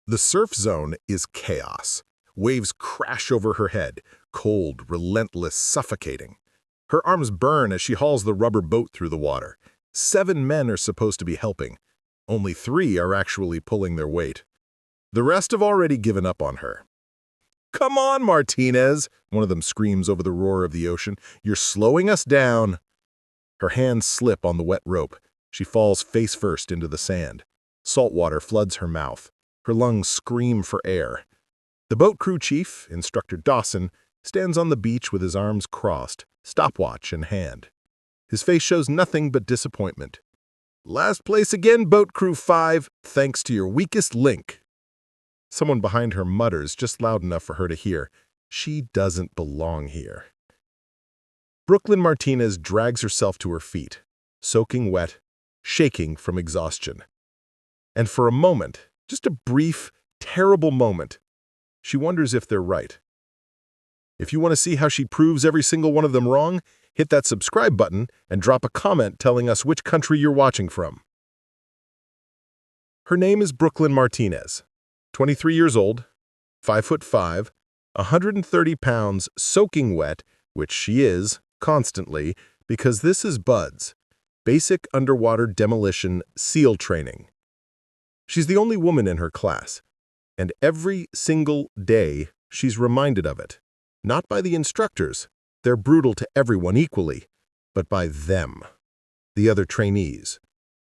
The surf zone is chaos. Waves crash over her head, cold, relentless, suffocating. Her arms burn as she hauls the rubber boat through the water. 7 men are supposed to be helping. Only 3 are actually pulling their weight. The rest have already given up on her. "Come on, Martinez," one of them screams over the roar of the ocean. "You're slowing us down." Her hands slip on the wet rope. She falls face first into the sand. Salt water floods her mouth. Her lungs scream for air. The boat crew chief, Instructor Dawson, stands on the beach with his arms crossed, stopwatch in hand. His face shows nothing but disappointment. "Last place again, Boat Crew 5, thanks to your weakest link." Someone behind her mutters just loud enough for her to hear, "She doesn't belong here." Brooklyn Martinez drags herself to her feet, soaking wet, shaking from exhaustion. And for a moment, just a brief, terrible moment, she wonders if they're right. If you want to see how she proves every single one of them wrong, hit that subscribe button and drop a comment telling us which country you're watching from. Her name is Brooklyn Martinez, 23 years old, 5'5", 130 pounds, soaking wet, which she is, constantly, because this is BUDS, Basic Underwater Demolition SEAL Training. She's the only woman in her class, and every single day she's reminded of it. Not by the instructors, they're brutal to everyone equally, but by them, the other trainees,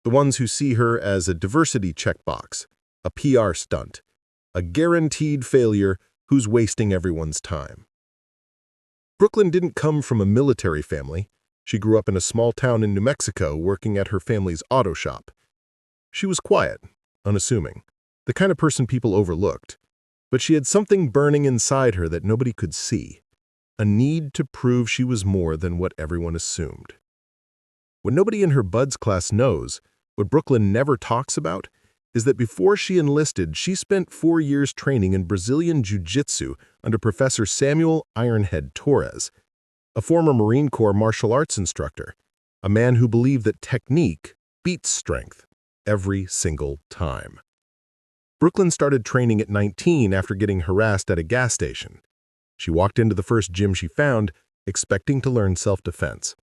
the ones who see her as a diversity checkbox, a PR stunt, a guaranteed failure who's wasting everyone's time. Brooklyn didn't come from a military family. She grew up in a small town in New Mexico working at her family's auto shop. She was quiet, unassuming, the kind of person people overlooked. But she had something burning inside her that nobody could see, a need to prove she was more than what everyone assumed. What nobody in her BUDS class knows, what Brooklyn never talks about, is that before she enlisted, she spent 4 years training in Brazilian Jiu-Jitsu under Professor Samuel Ironhead Torres, a former Marine Corps martial arts instructor, a man who believed that technique beats strength every single time. Brooklyn started training at 19 after getting harassed at a gas station. She walked into the first gym she found, expecting to learn self-defense.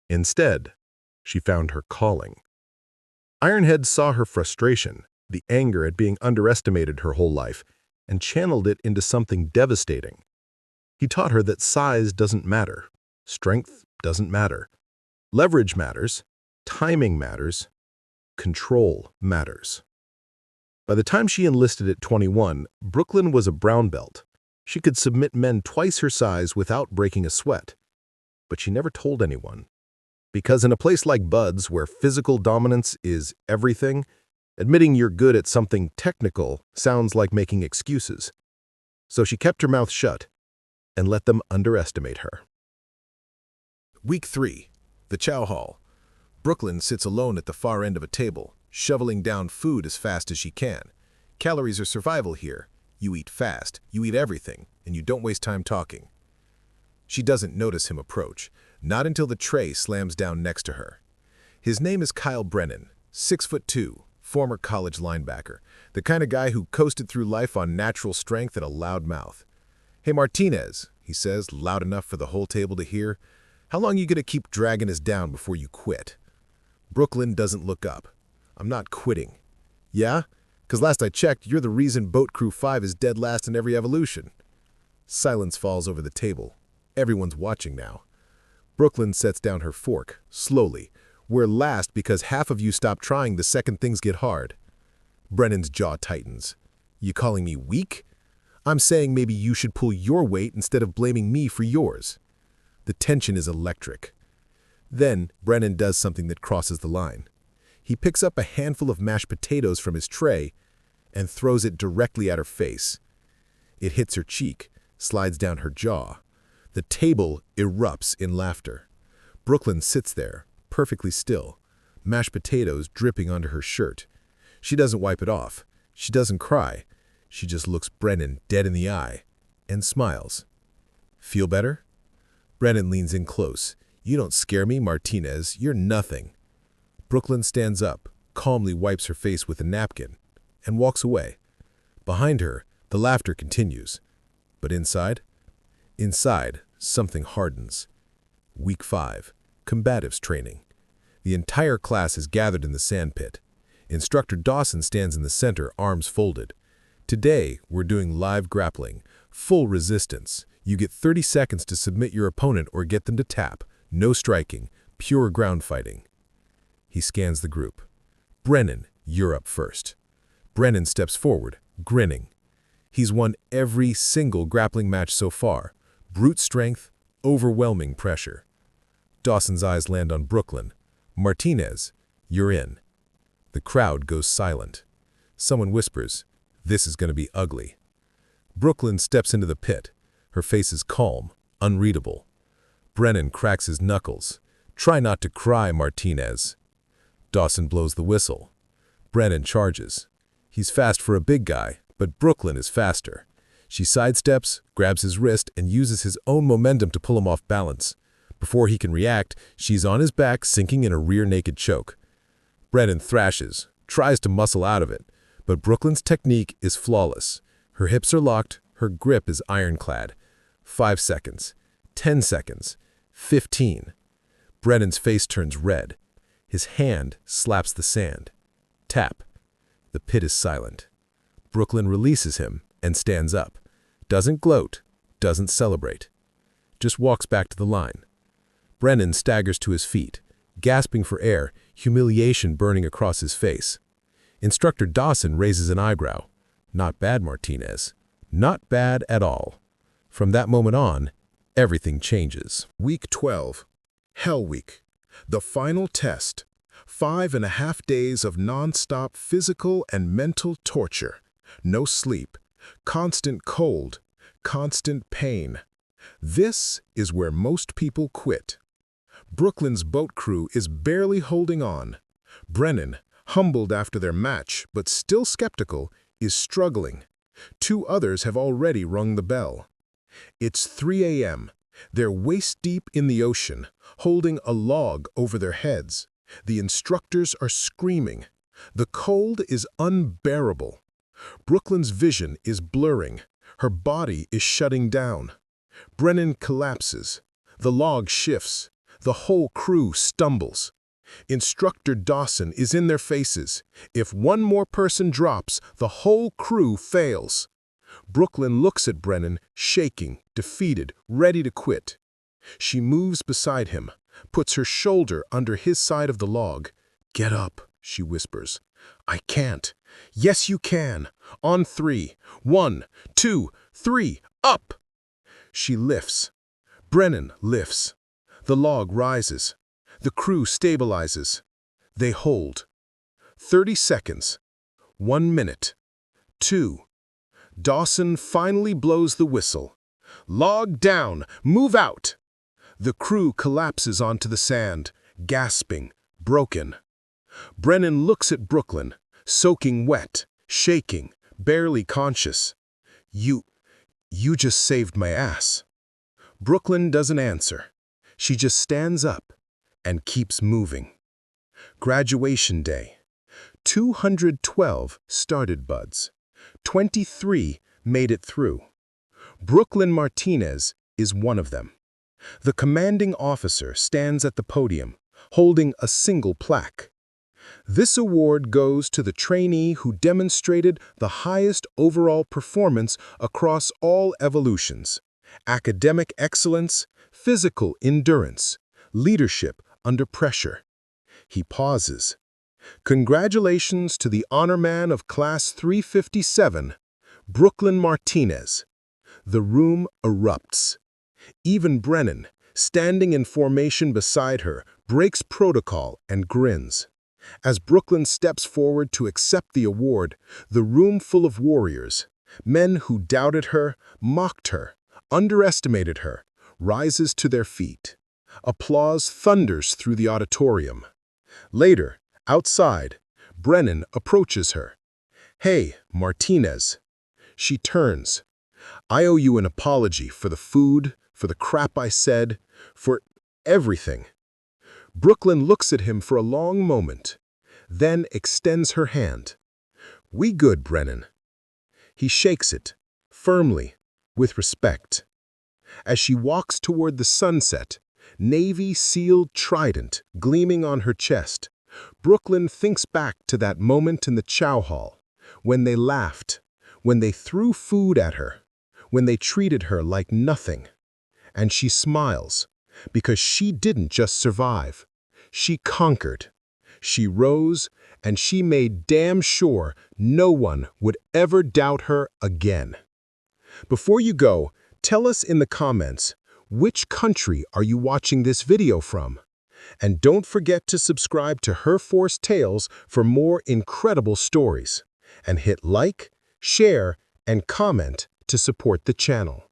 Instead, she found her calling. Ironhead saw her frustration, the anger at being underestimated her whole life, and channeled it into something devastating. He taught her that size doesn't matter, strength doesn't matter, leverage matters, timing matters, control matters. By the time she enlisted at 21, Brooklyn was a brown belt. She could submit men twice her size without breaking a sweat. But she never told anyone. Because in a place like BUDS, where physical dominance is everything, admitting you're good at something technical sounds like making excuses. So she kept her mouth shut and let them underestimate her. Week 3. The Chow Hall. Brooklyn sits alone at the far end of a table, shoveling down food as fast as she can. Calories are survival here. You eat fast, you eat everything, and you don't waste time talking. She doesn't notice him approach, not until the tray slams down next to her. His name is Kyle Brennan, 6'2", former college linebacker, the kind of guy who coasted through life on natural strength and a loud mouth. "Hey, Martinez," he says, loud enough for the whole table to hear, "how long you gonna keep dragging us down before you quit?" Brooklyn doesn't look up. "I'm not quitting." "Yeah? 'Cause last I checked, you're the reason Boat Crew 5 is dead last in every evolution." Silence falls over the table. Everyone's watching now. Brooklyn sets down her fork, slowly. "We're last because half of you stop trying the second things get hard." Brennan's jaw tightens. "You calling me weak? I'm saying maybe you should pull your weight instead of blaming me for yours." The tension is electric. Then Brennan does something that crosses the line. He picks up a handful of mashed potatoes from his tray and throws it directly at her face. It hits her cheek, slides down her jaw. The table erupts in laughter. Brooklyn sits there, perfectly still, mashed potatoes dripping onto her shirt. She doesn't wipe it off. She doesn't cry. She just looks Brennan dead in the eye and smiles. "Feel better?" Brennan leans in close. "You don't scare me, Martinez. You're nothing." Brooklyn stands up, calmly wipes her face with a napkin, and walks away. Behind her, the laughter continues. But inside? Inside, something hardens. Week 5. Combatives training. The entire class is gathered in the sandpit. Instructor Dawson stands in the center, arms folded. Today, we're doing live grappling. Full resistance. You get 30 seconds to submit your opponent or get them to tap. No striking. Pure ground fighting. He scans the group. Brennan, you're up first. Brennan steps forward, grinning. He's won every single grappling match so far. Brute strength, overwhelming pressure. Dawson's eyes land on Brooklyn. Martinez, you're in. The crowd goes silent. Someone whispers, "This is going to be ugly." Brooklyn steps into the pit. Her face is calm, unreadable. Brennan cracks his knuckles. "Try not to cry, Martinez." Dawson blows the whistle. Brennan charges. He's fast for a big guy, but Brooklyn is faster. She sidesteps, grabs his wrist, and uses his own momentum to pull him off balance. Before he can react, she's on his back, sinking in a rear-naked choke. Brennan thrashes, tries to muscle out of it, but Brooklyn's technique is flawless. Her hips are locked, her grip is ironclad. 5 seconds, 10 seconds, 15. Brennan's face turns red. His hand slaps the sand. Tap. The pit is silent. Brooklyn releases him and stands up. Doesn't gloat, doesn't celebrate. Just walks back to the line. Brennan staggers to his feet, gasping for air, humiliation burning across his face. Instructor Dawson raises an eyebrow. Not bad, Martinez. Not bad at all. From that moment on, everything changes. Week 12. Hell Week. The final test. 5.5 days of non-stop physical and mental torture. No sleep. Constant cold. Constant pain. This is where most people quit. Brooklyn's boat crew is barely holding on. Brennan, humbled after their match but still skeptical, is struggling. 2 others have already rung the bell. It's 3 a.m. They're waist-deep in the ocean, holding a log over their heads. The instructors are screaming. The cold is unbearable. Brooklyn's vision is blurring. Her body is shutting down. Brennan collapses. The log shifts. The whole crew stumbles. Instructor Dawson is in their faces. If one more person drops, the whole crew fails. Brooklyn looks at Brennan, shaking, defeated, ready to quit. She moves beside him, puts her shoulder under his side of the log. "Get up," she whispers. "I can't." "Yes, you can. On 3. 1, 2, 3, up!" She lifts. Brennan lifts. The log rises. The crew stabilizes. They hold. 30 seconds. 1 minute. 2. Dawson finally blows the whistle. "Log down! Move out!" The crew collapses onto the sand, gasping, broken. Brennan looks at Brooklyn, soaking wet, shaking, barely conscious. You just saved my ass." Brooklyn doesn't answer. She just stands up and keeps moving. Graduation day. 212 started buds. 23 made it through. Brooklyn Martinez is one of them. The commanding officer stands at the podium, holding a single plaque. This award goes to the trainee who demonstrated the highest overall performance across all evolutions: academic excellence, physical endurance, leadership under pressure. He pauses. Congratulations to the honor man of Class 357, Brooklyn Martinez. The room erupts. Even Brennan, standing in formation beside her, breaks protocol and grins. As Brooklyn steps forward to accept the award, the room full of warriors, men who doubted her, mocked her, underestimated her, rises to their feet. Applause thunders through the auditorium. Later, outside, Brennan approaches her. "Hey, Martinez." She turns. "I owe you an apology for the food, for the crap I said, for everything." Brooklyn looks at him for a long moment, then extends her hand. "We good, Brennan." He shakes it, firmly, with respect. As she walks toward the sunset, navy sealed trident gleaming on her chest, Brooklyn thinks back to that moment in the chow hall, when they laughed, when they threw food at her, when they treated her like nothing. And she smiles, because she didn't just survive. She conquered. She rose, and she made damn sure no one would ever doubt her again. Before you go, tell us in the comments, which country are you watching this video from? And don't forget to subscribe to Her Force Tales for more incredible stories. And hit like, share, and comment to support the channel.